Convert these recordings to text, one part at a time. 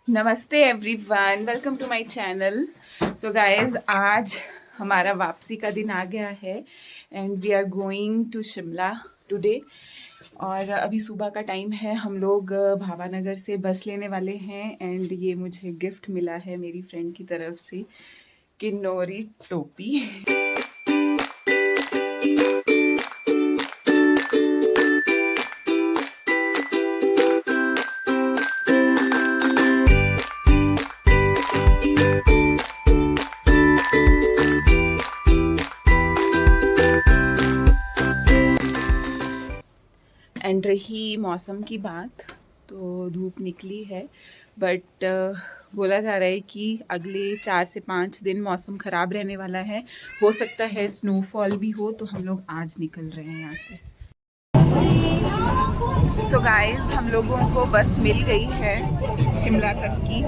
नमस्ते everyone, welcome to my channel. So guys, आज हमारा वापसी का दिन आ गया है and we are going to Shimla today. और अभी सुबह का टाइम है। हम लोग भावानगर से बस लेने वाले हैं एंड ये मुझे गिफ्ट मिला है मेरी फ्रेंड की तरफ से, किन्नौरी टोपी। एंड रही मौसम की बात, तो धूप निकली है बट बोला जा रहा है कि अगले 4 से 5 दिन मौसम ख़राब रहने वाला है। हो सकता है स्नोफॉल भी हो, तो हम लोग आज निकल रहे हैं यहाँ से। सो गाइस, हम लोगों को बस मिल गई है शिमला तक की।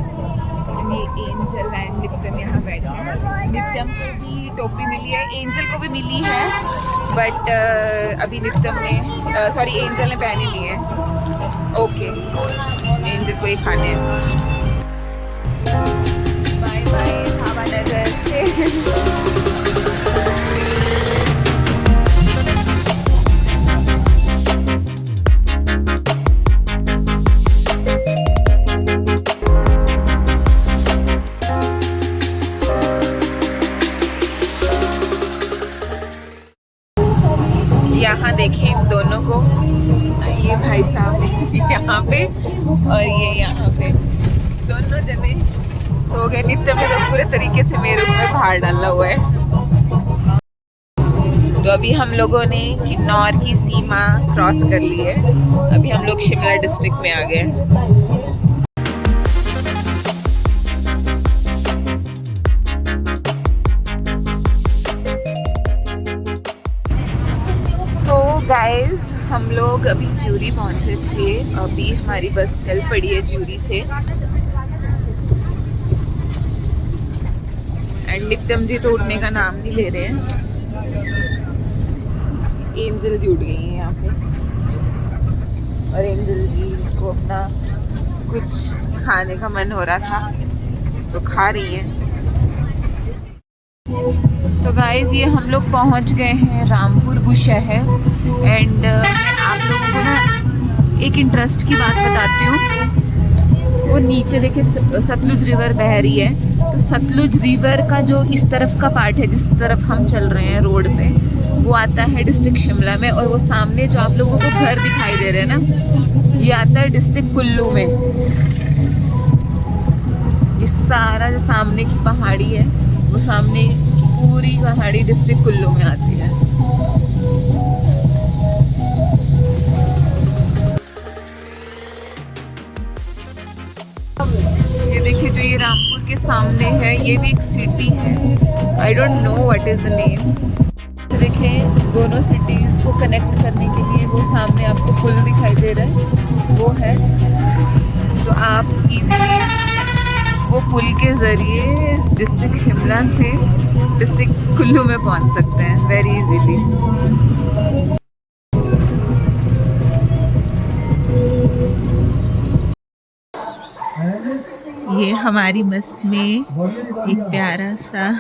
ये एंजल एंड नित्यम यहाँ बैठे हैं। नित्यम को भी टोपी मिली है, एंजल को भी मिली है बट अभी नित्यम ने सॉरी एंजल ने पहनी ली है। ओके, एंजल को ही खाने हैं। बाय बाय भावानगर से। यहाँ देखें इन दोनों को, ये भाई साहब यहाँ पे और ये यहाँ पे, दोनों जने सो गए। नित्य में तो पूरे तरीके से मेरे ऊपर भार डाला हुआ है। तो अभी हम लोगों ने किन्नौर की सीमा क्रॉस कर ली है। अभी हम लोग शिमला डिस्ट्रिक्ट में आ गए। गाइस, हम लोग अभी ज्यूरी पहुंचे थे। अभी हमारी बस चल पड़ी है ज्यूरी से एंड नित्यम जी तो उठने का नाम नहीं ले रहे हैं। एंजल जी उठ गई है यहाँ पे और एंजल जी को अपना कुछ खाने का मन हो रहा था तो खा रही है। सो गाइस, ये हम लोग पहुंच गए हैं रामपुर बुशहर एंड आप लोगों को ना एक इंटरेस्ट की बात बताती हूँ। वो नीचे देखिए सतलुज रिवर बह रही है, तो सतलुज रिवर का जो इस तरफ का पार्ट है, जिस तरफ हम चल रहे हैं रोड पे, वो आता है डिस्ट्रिक्ट शिमला में। और वो सामने जो आप लोगों को घर दिखाई दे रहे हैं ना, ये आता है डिस्ट्रिक्ट कुल्लू में। इस सारा जो सामने की पहाड़ी है, वो सामने पूरी पहाड़ी डिस्ट्रिक्ट कुल्लू में आती है। ये देखिए, जो ये रामपुर के सामने है, ये भी एक सिटी है। I don't know what is the name. देखें, दोनों सिटीज को कनेक्ट करने के लिए वो सामने आपको पुल दिखाई दे रहा है, वो है। तो आप इजीली वो पुल के जरिए डिस्ट्रिक्ट शिमला से डिस्ट्रिक्ट कुल्लू में पहुंच सकते हैं वेरी इजीली। ये हमारी बस में एक प्यारा सा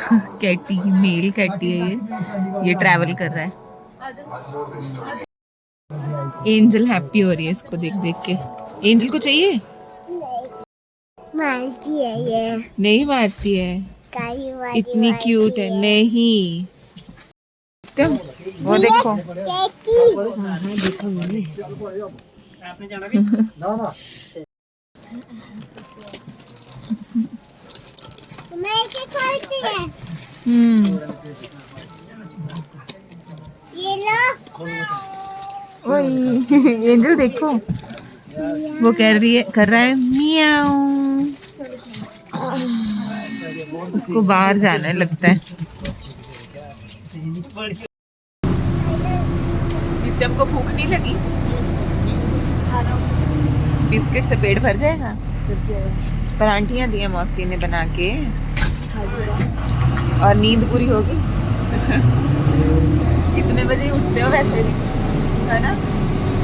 कैटी, मेल कैटी है। ये ट्रैवल कर रहा है। एंजल हैप्पी हो रही है इसको देख देख के। एंजल को चाहिए? मारती है ये। नहीं मारती है, इतनी क्यूट है। नहीं, तुम वो देखो। ये लो। एंजल देखो, वो कर रहा है मियाऊ। उसको बाहर जाना है लगता है। नित्यम को भूख नहीं लगी? बिस्किट से पेट भर जाएगा। परांठियाँ दी है मौसी ने बना के और नींद पूरी होगी। कितने बजे उठते हो वैसे भी, है ना?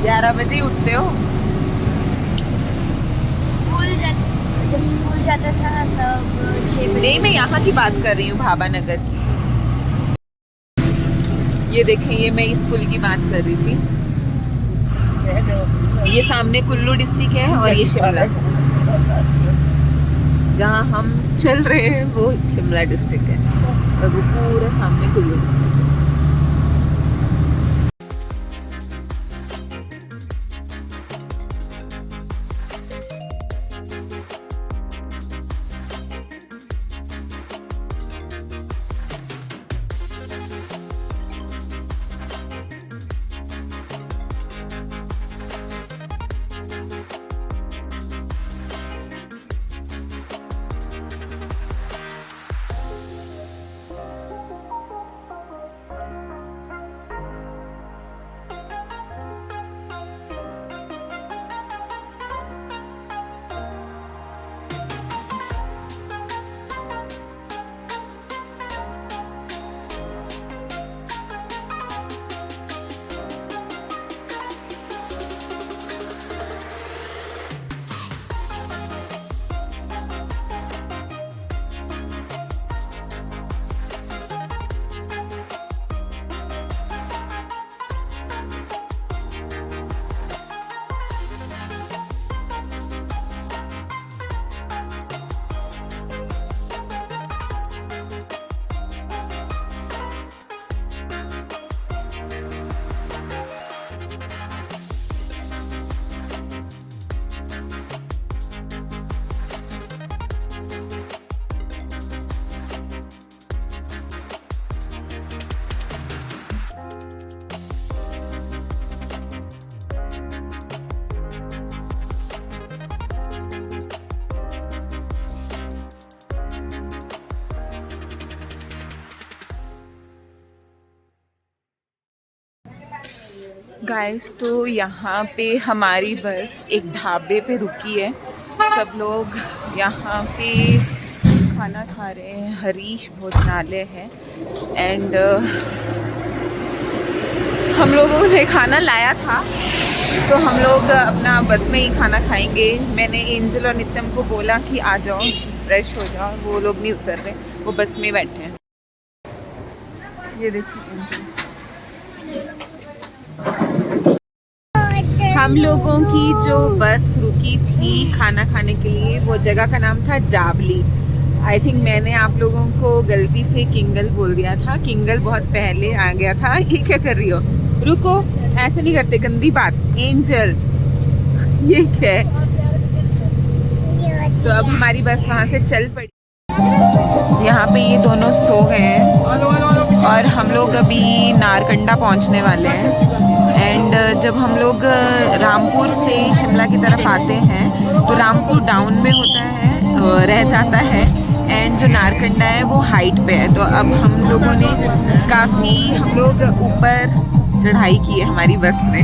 11 बजे उठते हो। जब स्कूल जाता था तब 6 बजे। नहीं, मैं यहाँ की बात कर रही हूँ, भाबानगर की। ये देखें, ये मैं स्कूल की बात कर रही थी। ये सामने कुल्लू डिस्ट्रिक्ट है और ये शिमला, जहाँ हम चल रहे हैं वो शिमला डिस्ट्रिक्ट है, और वो पूरा सामने कुल्लू डिस्ट्रिक्ट है। गाइस, तो यहाँ पे हमारी बस एक ढाबे पे रुकी है। सब लोग यहाँ पे खाना खा रहे हैं। हरीश भोजनालय है एंड हम लोगों ने खाना लाया था, तो हम लोग अपना बस में ही खाना खाएंगे। मैंने एंजल और नित्यम को बोला कि आ जाओ, फ्रेश हो जाओ। वो लोग नहीं उतर रहे, वो बस में बैठे हैं। ये देखिए, हम लोगों की जो बस रुकी थी खाना खाने के लिए, वो जगह का नाम था जावली। आई थिंक मैंने आप लोगों को गलती से किंगल बोल दिया था। किंगल बहुत पहले आ गया था। ये क्या कर रही हो? रुको, ऐसे नहीं करते, गंदी बात। एंजल, ये क्या है? तो अब हमारी बस वहाँ से चल पड़ी। यहाँ पे ये दोनों सो गए हैं और हम लोग अभी नारकंडा पहुँचने वाले हैं। एंड जब हम लोग रामपुर से शिमला की तरफ आते हैं तो रामपुर डाउन में होता है, रह जाता है, एंड जो नारकंडा है वो हाइट पे है। तो अब हम लोगों ने काफ़ी हम लोग ऊपर चढ़ाई की है हमारी बस ने।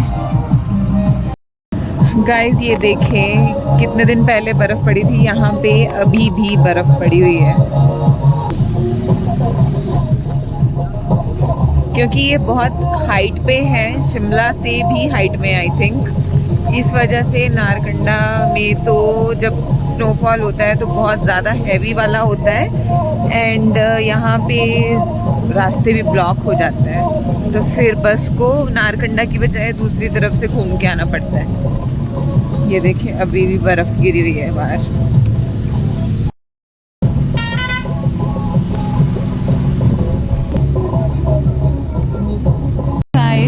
गाइस, ये देखें, कितने दिन पहले बर्फ़ पड़ी थी यहाँ पे, अभी भी बर्फ़ पड़ी हुई है, क्योंकि ये बहुत हाइट पे है, शिमला से भी हाइट में आई थिंक। इस वजह से नारकंडा में तो जब स्नोफॉल होता है तो बहुत ज़्यादा हैवी वाला होता है एंड यहाँ पे रास्ते भी ब्लॉक हो जाता है, तो फिर बस को नारकंडा की बजाय दूसरी तरफ से घूम के आना पड़ता है। ये देखें, अभी भी बर्फ़ गिरी हुई है बाहर।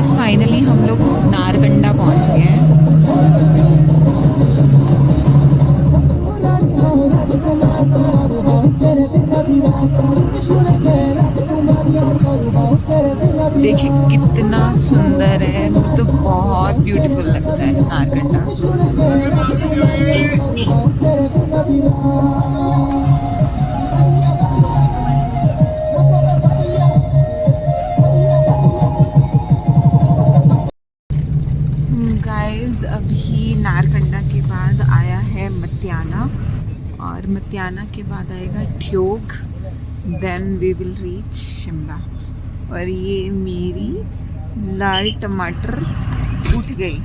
फाइनली हम लोग नारकंडा पहुंच गए हैं। देखिए कितना सुंदर है, मुझे तो बहुत ब्यूटीफुल लगता है नारकंडा। अभी नारकंडा के बाद आया है मतियाना, और मतियाना के बाद आएगा Theog, then we will reach Shimla. और ये मेरी लाल टमाटर उठ गई।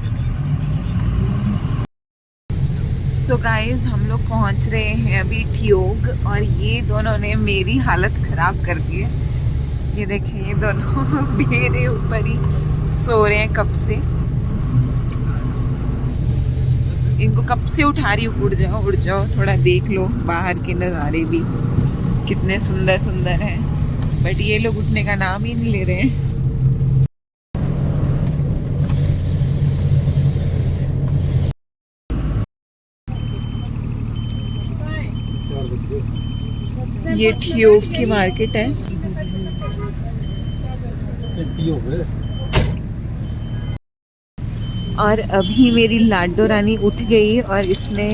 सो गाइस हम लोग पहुंच रहे हैं अभी ठियोग, और ये दोनों ने मेरी हालत खराब कर दी है। ये देखें, ये दोनों मेरे ऊपर ही सो रहे हैं कब से। इनको कब से उठा रही हूँ, उड़ जाओ थोड़ा देख लो बाहर के नज़ारे भी कितने सुंदर सुंदर हैं, बट ये लोग उठने का नाम ही नहीं ले रहे हैं। ये ठियोग की मार्केट है। और अभी मेरी लाडो रानी उठ गई और इसने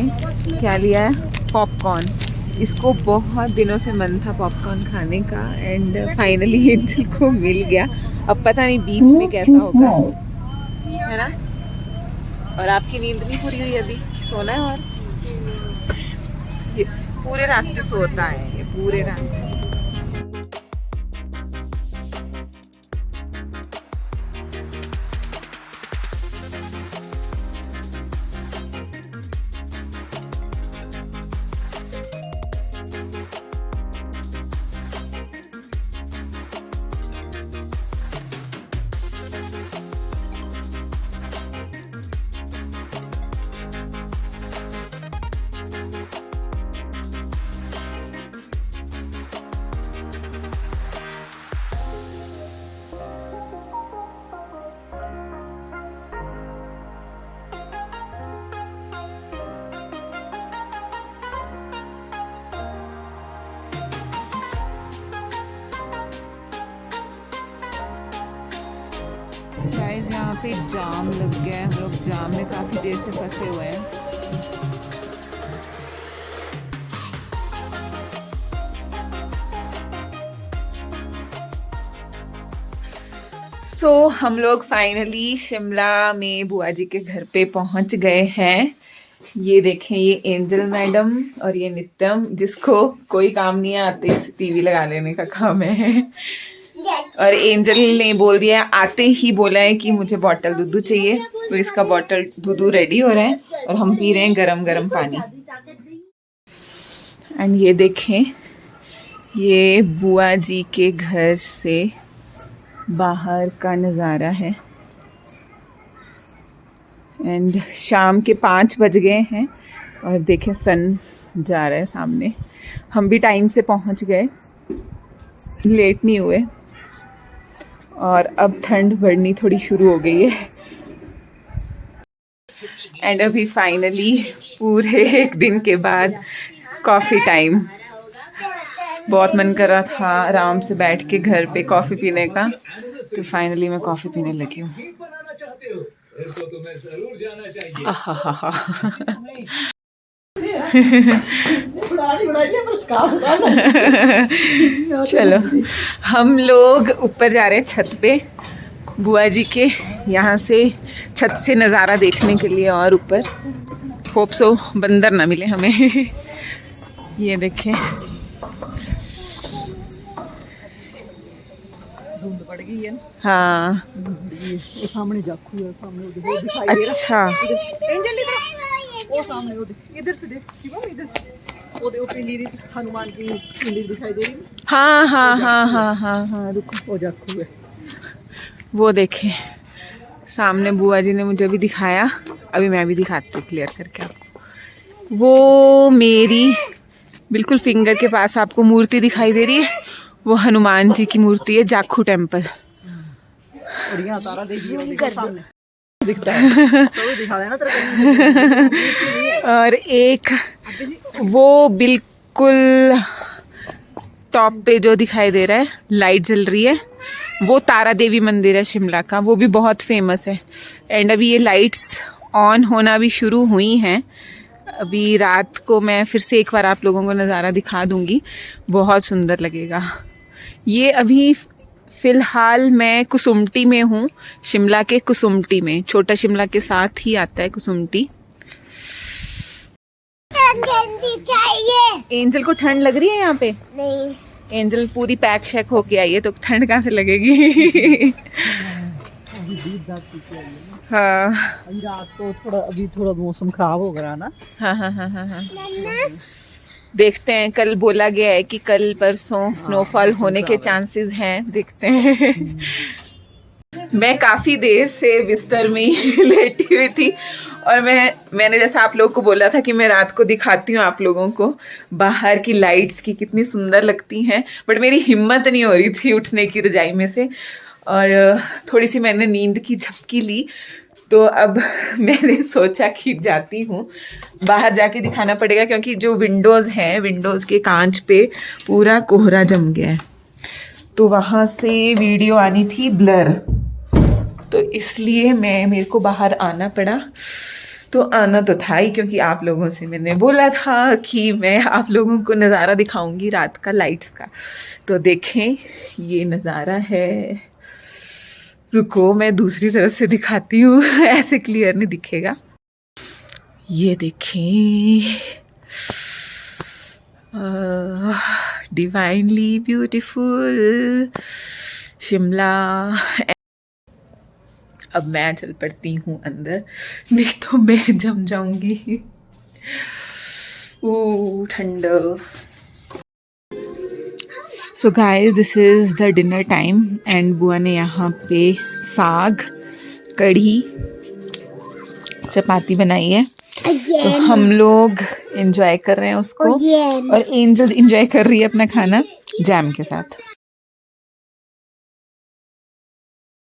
क्या लिया है, पॉपकॉर्न। इसको बहुत दिनों से मन था पॉपकॉर्न खाने का, एंड फाइनली एंजल को मिल गया। अब पता नहीं बीच में कैसा होगा, है ना। और आपकी नींद नहीं पूरी हुई अभी, सोना है। और ये पूरे रास्ते सोता है, ये पूरे रास्ते। गाइस यहाँ पे जाम लग गया है, हम लोग जाम में काफी देर से फंसे हुए हैं। सो हम लोग फाइनली शिमला में बुआ जी के घर पे पहुंच गए हैं। ये देखें, ये एंजल मैडम और ये नित्यम, जिसको कोई काम नहीं आते, टीवी लगा लेने का काम है। और एंजल ने बोल दिया, आते ही बोला है कि मुझे बॉटल दूध चाहिए, तो इसका बॉटल दूध रेडी हो रहा है और हम पी रहे हैं गरम गरम पानी। एंड ये देखें, ये बुआ जी के घर से बाहर का नज़ारा है। एंड शाम के 5 बज गए हैं और देखें सन जा रहा है सामने। हम भी टाइम से पहुंच गए, लेट नहीं हुए। और अब ठंड बढ़नी थोड़ी शुरू हो गई है। एंड अभी फाइनली पूरे 1 दिन के बाद कॉफ़ी टाइम। बहुत मन कर रहा था आराम से बैठ के घर पे कॉफ़ी पीने का, तो फाइनली मैं कॉफ़ी पीने लगी हूँ। चलो हम लोग ऊपर जा रहे हैं छत पे बुआ जी के, यहाँ से छत से नज़ारा देखने के लिए। और ऊपर होप सो बंदर ना मिले हमें। ये देखें, धुंध पड़ गई है। हाँ, वो सामने जाखू है, सामने वो दिखाई दे रहा। अच्छा एंजल इधर, वो सामने वो इधर से देख शिवम, इधर वो देखो पीली हनुमान की सीढ़ी दिखाई दे रही है। हाँ हाँ हाँ हाँ हाँ हाँ, रुको, वो जाखू है। वो देखें सामने बुआ जी ने मुझे भी दिखाया, अभी मैं भी दिखाती हूँ क्लियर करके आपको। वो मेरी बिल्कुल फिंगर के पास आपको मूर्ति दिखाई दे रही है, वो हनुमान जी की मूर्ति है, जाखू टेम्पल। और यहाँ तारा देवी दिखता है, दिखा देना तेरे। और एक वो बिल्कुल टॉप पे जो दिखाई दे रहा है, लाइट जल रही है, वो तारा देवी मंदिर है शिमला का, वो भी बहुत फेमस है। एंड अभी ये लाइट्स ऑन होना भी शुरू हुई हैं। अभी रात को मैं फिर से एक बार आप लोगों को नज़ारा दिखा दूंगी, बहुत सुंदर लगेगा। ये अभी फ़िलहाल मैं कुसुम्पटी में हूँ, शिमला के कुसुम्पटी में। छोटा शिमला के साथ ही आता है कुसुम्पटी। एंजल को ठंड लग रही है यहाँ पे? नहीं, एंजल पूरी पैक शैक होके आई है, तो ठंड कहाँ से लगेगी। हाँ अभी रात को अभी थोड़ा मौसम खराब हो गया ना। हाँ हाँ हाँ हाँ हाँ। देखते हैं, कल बोला गया है कि कल परसों स्नोफॉल होने के चांसेस हैं, देखते हैं। मैं काफी देर से बिस्तर में ही लेटी हुई थी और मैंने जैसा आप लोगों को बोला था कि मैं रात को दिखाती हूँ आप लोगों को बाहर की लाइट्स की कितनी सुंदर लगती हैं, बट मेरी हिम्मत नहीं हो रही थी उठने की रजाई में से, और थोड़ी सी मैंने नींद की झपकी ली, तो अब मैंने सोचा कि जाती हूँ बाहर, जाके दिखाना पड़ेगा क्योंकि जो विंडोज़ हैं, विंडोज़ के कांच पे पूरा कोहरा जम गया है, तो वहाँ से वीडियो आनी थी ब्लर, तो इसलिए मेरे को बाहर आना पड़ा। तो आना तो था ही क्योंकि आप लोगों से मैंने बोला था कि मैं आप लोगों को नज़ारा दिखाऊंगी रात का लाइट्स का, तो देखें ये नज़ारा है। रुको मैं दूसरी तरफ से दिखाती हूँ, ऐसे क्लियर नहीं दिखेगा। ये देखें, डिवाइनली ब्यूटीफुल शिमला। अब मैं चल पड़ती हूँ अंदर, नहीं तो मैं जम जाऊंगी। ओह ठंडा। So guys this is the dinner time and बुआ ने यहाँ पे साग, कढ़ी, चपाती बनाई है, तो हम लोग एंजॉय कर रहे हैं उसको, और एंजल एंजॉय कर रही है अपना खाना जैम के साथ।